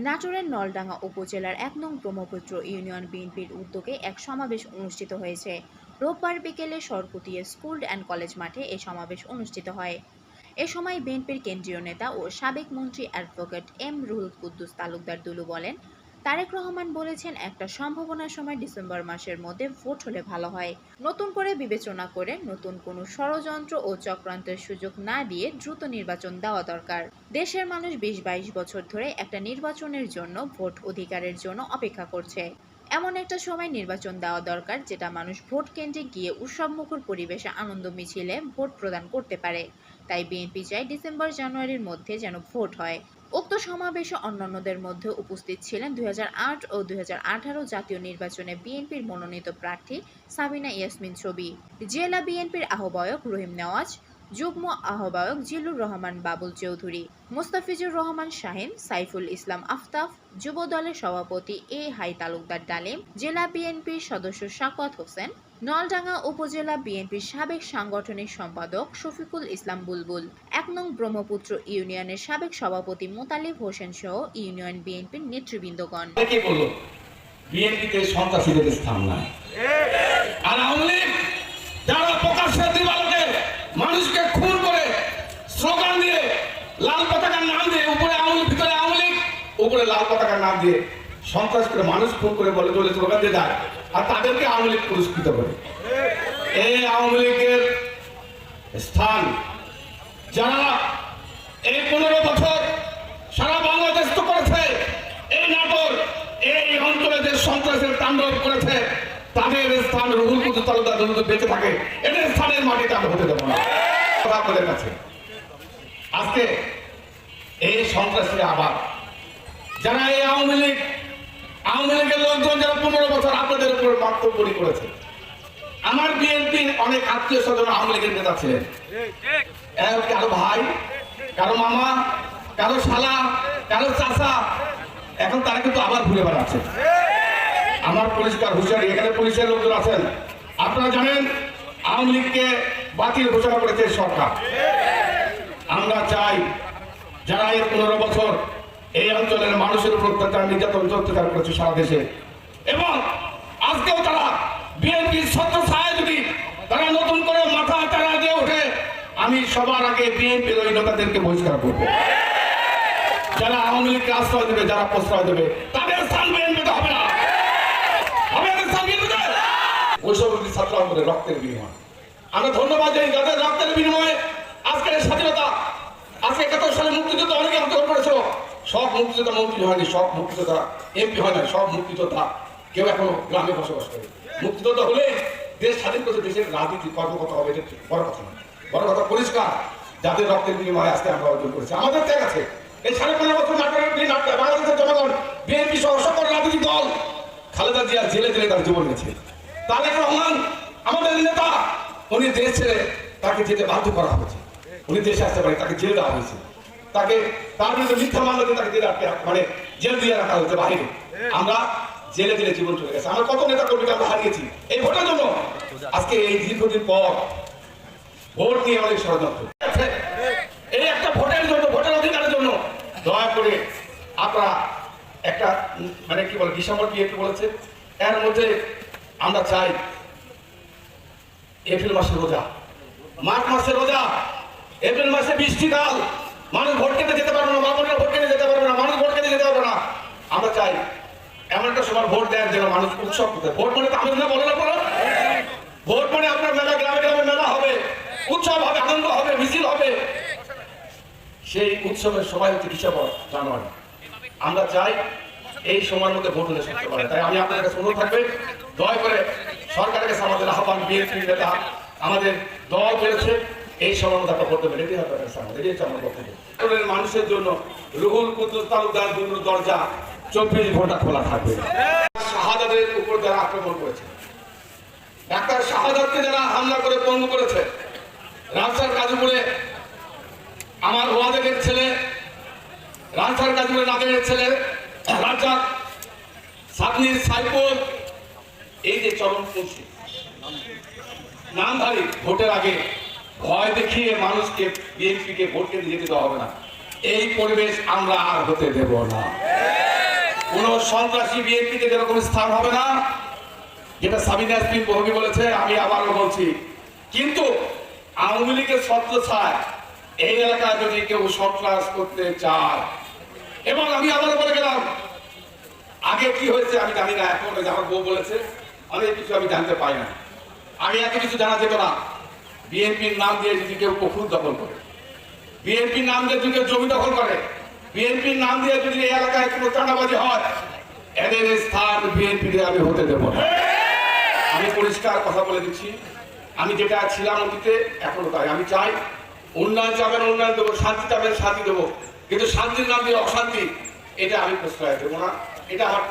নাটোরের নলডাঙ্গা উপজেলার ১ নং ব্রহ্মপুত্র ইউনিয়ন বিএনপির উদ্যোগে এক সমাবেশ অনুষ্ঠিত হয়েছে। রোববার বিকেলে সরকুতিয়া স্কুল অ্যান্ড কলেজ মাঠে এ সমাবেশ অনুষ্ঠিত হয়। এ সময় বিএনপির কেন্দ্রীয় নেতা ও সাবেক মন্ত্রী অ্যাডভোকেট এম রুহুল কুদ্দুস তালুকদার দুলু বলেন, তারেক রহমান বলেছেন একটা সম্ভাবনার সময় ডিসেম্বর মাসের মধ্যে ভোট হলে ভালো হয়। নতুন করে বিবেচনা করে নতুন কোনো ষড়যন্ত্র ও চক্রান্তের সুযোগ না দিয়ে দ্রুত নির্বাচন দেওয়া দরকার। দেশের মানুষ ২০-২২ বছর ধরে একটা নির্বাচনের জন্য ভোট অধিকারের জন্য অপেক্ষা করছে। এমন একটা সময় নির্বাচন দেওয়া দরকার যেটা মানুষ ভোট কেন্দ্রে গিয়ে উৎসবমুখর পরিবেশে আনন্দ মিছিলে ভোট প্রদান করতে পারে। তাই বিএনপি চায় ডিসেম্বর-জানুয়ারির মধ্যে যেন ভোট হয়। উক্ত সমাবেশে অন্যান্যদের মধ্যে উপস্থিত ছিলেন ২০০৮ ও ২০১৮ জাতীয় নির্বাচনে বিএনপির মনোনীত প্রার্থী সাবিনা ইয়াসমিন ছবি, জেলা বিএনপির আহ্বায়ক রহিম নেওয়াজ, যুগ্ম আহ্বায়ক জিল্লুর রহমান বাবুল চৌধুরী, মোস্তাফিজুর রহমান শাহিন, সাইফুল ইসলাম আফতাব, যুব দলের সভাপতি এ হাই তালুকদার ডালিম, জেলা বিএনপির সদস্য শাকওয়াত হোসেন, নলডাঙ্গা উপজেলা বিএনপির সাবেক সাংগঠনিক সম্পাদক শফিকুল ইসলাম বুলবুল, ১ নং ব্রহ্মপুত্র ইউনিয়নের সাবেক সভাপতি মোতালিব হোসেন সহ ইউনিয়ন বিএনপির নেতৃবৃন্দগণ। বিএনপিতে সন্ত্রাসীদের স্থান নাই। আর আওয়ামী লীগ যারা প্রকাশ্যে দিবালোকে মানুষকে খুন করে স্লোগান দিয়ে লাল পতাকার নাম দিয়ে উপরে আওয়ামী লীগ, ভিতরে আওয়ামী লীগ, উপরে লাল পতাকার নাম দিয়ে সন্ত্রাস করে মানুষ খুন করে বলে চলে স্লোগান দিয়ে যায়, আর তাদেরকে আওয়ামী লীগ পুরস্কৃত করে। এই আওয়ামী লীগের স্থান যারা এই ১৫ বছর সারা বাংলাদেশ তো করেছে, এই নাটোর এই অঞ্চলে যে সন্ত্রাসের তাণ্ডব করেছে, তাদের স্থান রুহুল কুদ্দুস তালুকদার যদি বেঁচে থাকে, এদের স্থানের মাটিতে আমরা হতে দেবো না। আপনাদের কাছে আজকে এই সন্ত্রাসীরা আবার যারা এই আওয়ামী লীগের লোকজন যারা ১৫ বছর আপনাদের উপর বক্তব্য করেছে, আমার বিএনপির অনেক আত্মীয় স্বজন আওয়ামী লীগের নেতা ছিলেন, কারো ভাই, কারো মামা, কারো শালা, কারো চাচা, এখন তারা কিন্তু আবার ঘুরে বেড়াচ্ছে। আমার পরিষ্কার হুঁশিয়ারি, এখানে পুলিশের লোকজন আছেন, আপনারা জানেন আওয়ামী লীগকে বাতিল ঘোষণা করেছে সরকার। আমরা চাই যারা এই ১৫ বছর এই অঞ্চলের মানুষের উপর অত্যাচার নির্যাতন অত্যাচার করেছে সারা দেশে, এবং আজকেও তারা বিএনপির ছত্রছায়ায় যদি তারা নতুন করে মাথা চাড়া দিয়ে ওঠে, আমি সবার আগে বিএনপির ওই নেতাদেরকে বহিষ্কার করবো। যারা আওয়ামী লীগকে আশ্রয় দেবে, যারা প্রশ্রয় দেবে, তাদের স্থান বিএনপিতে হবে না। ওইসব ছাত্র আমাদের রক্তের বিনিময়। আমরা ধন্যবাদ জানি যাদের রক্তের বিনিময়ে আজকের স্বাধীনতা, আজকে ৭১ সালে মুক্তিযুদ্ধ অনেকে আত্মহত্যা করেছিল। সব মুক্তিযোদ্ধা মন্ত্রী হয়নি, সব মুক্তিযোদ্ধা এমপি হয় না, সব মুক্তিযোদ্ধা কেউ এখনো গ্রামে বসবাস করে। মুক্তিযোদ্ধা হলে দেশ স্বাধীন করছে, দেশের রাজনীতি কর্মকর্তা হবে, এটা বড় কথা নয়। বড় কথা পরিষ্কার, যাদের রক্তের বিনিময়ে আজকে আমরা অর্জন করেছি। আমাদের ত্যাগ আছে। এই ১৫.৫ বছর বাংলাদেশের জনগণ, বিএনপি সহ সকল রাজনৈতিক দল খালেদা জিয়া জেলে জেলে তার জীবন গেছে। তারেক রহমান আমাদের নেতা, উনি দেশ ছেড়ে তাকে যেতে বাধ্য করা হয়েছে। উনি দেশে আসতে পারে, তাকে জেলে দেওয়া হয়েছে, তাকে তার বিরুদ্ধে মিথ্যা মামলা দিয়ে তাকে জেলে আটকে মানে জেল দিয়ে রাখা হয়েছে বাইরে। আমরা জেলে জেলে জীবন চলে গেছে। আমরা কত নেতা কর্মীকে আমরা হারিয়েছি এই ভোটের জন্য। আজকে এই দীর্ঘদিন পর ভোট নিয়ে অনেক ষড়যন্ত্র, এই একটা ভোটের জন্য, ভোটের অধিকারের জন্য দয়া করে আপনারা একটা মানে কি বলে ডিসেম্বর কি একটু বলেছে, এর মধ্যে আমরা চাই এপ্রিল মাসে রোজা, মার্চ মাসে রোজা, এপ্রিল মাসে বৃষ্টিকাল, মানুষ ভোট কেটে যেতে পারবে না, মানুষ ভোট কেটে যেতে পারবে না, মানুষ ভোট কেটে যেতে পারবে না। আমরা চাই এমন একটা সময় ভোট দেওয়ার জন্য মানুষ উৎসব করতে। ভোট মানে তো আমাদের বলে না, ভোট মানে আপনার মেলা, গ্রামে গ্রামে মেলা হবে, উৎসব হবে, আনন্দ হবে, মিছিল হবে। সেই উৎসবের সময় হচ্ছে ডিসেম্বর জানুয়ারি। আমরা চাই এই সময়ের মধ্যে ভোট হলে করতে পারে। তাই আমি আপনার কাছে অনুরোধ থাকবে, দয়া করে সরকারের কাছে আমাদের আহ্বান, বিএনপি নেতা আমাদের দল করেছে, এই সময়ের মধ্যে আপনার ভোট দেবেন, এটাই আপনার কাছে আমাদের, এটাই হচ্ছে আমার বক্তব্য। মানুষের জন্য রুহুল কুদ্দুস তালুকদার দরজা ২৪ ঘন্টা খোলা থাকবে। শাহাদাতের উপর যারা আক্রমণ করেছে, ডাক্তার শাহাদাতকে যারা হামলা করে পঙ্গু করেছে, রাজশাহীর গাজীপুরে আমার ওয়াদেকের ছেলে, রাজশাহীর গাজীপুরে নাদের ছেলে রাজ্জাক, সাতনির সাইফুল, এই যে চরমপন্থী নামধারী ভোটের আগে ভয় দেখিয়ে মানুষকে বিএনপিকে ভোট কেন্দ্রে যেতে দেওয়া হবে না। এই পরিবেশ আমরা আর হতে দেব না। কোন সন্ত্রাসী বিএনপিতে যেরকম স্থান হবে না, যেটা সাবিনা ইয়াসমিন বহুবি বলেছে, আমি আবারও বলছি। কিন্তু আওয়ামী লীগের ছত্রছায়ায় এই এলাকায় যদি কেউ সন্ত্রাস করতে চায়, এবং আমি আবারও বলে গেলাম, আগে কি হয়েছে আমি জানি না, এখন আমার বউ বলেছে অনেক কিছু আমি জানতে পাই না। আগে এত কিছু জানা যেত না। বিএনপির নাম দিয়ে যদি কেউ পুকুর দখল করে, বিএনপির নাম দিয়ে যদি কেউ জমি দখল করে, বিএনপির নাম দিয়ে যদি এই এলাকায় কোনো চাঁদাবাজি হয়, এদের স্থান বিএনপিতে আমি হতে দেব না। আমি পরিষ্কার কথা বলে দিচ্ছি, আমি যেটা ছিলাম অতীতে এখনো তাই। আমি চাই উন্নয়ন চাবেন উন্নয়ন দেবো, শান্তি চাবেন শান্তি দেবো, কিন্তু শান্তির নাম দিয়ে অশান্তি এটা আমি প্রশ্রয় দেবো না। এটা আমার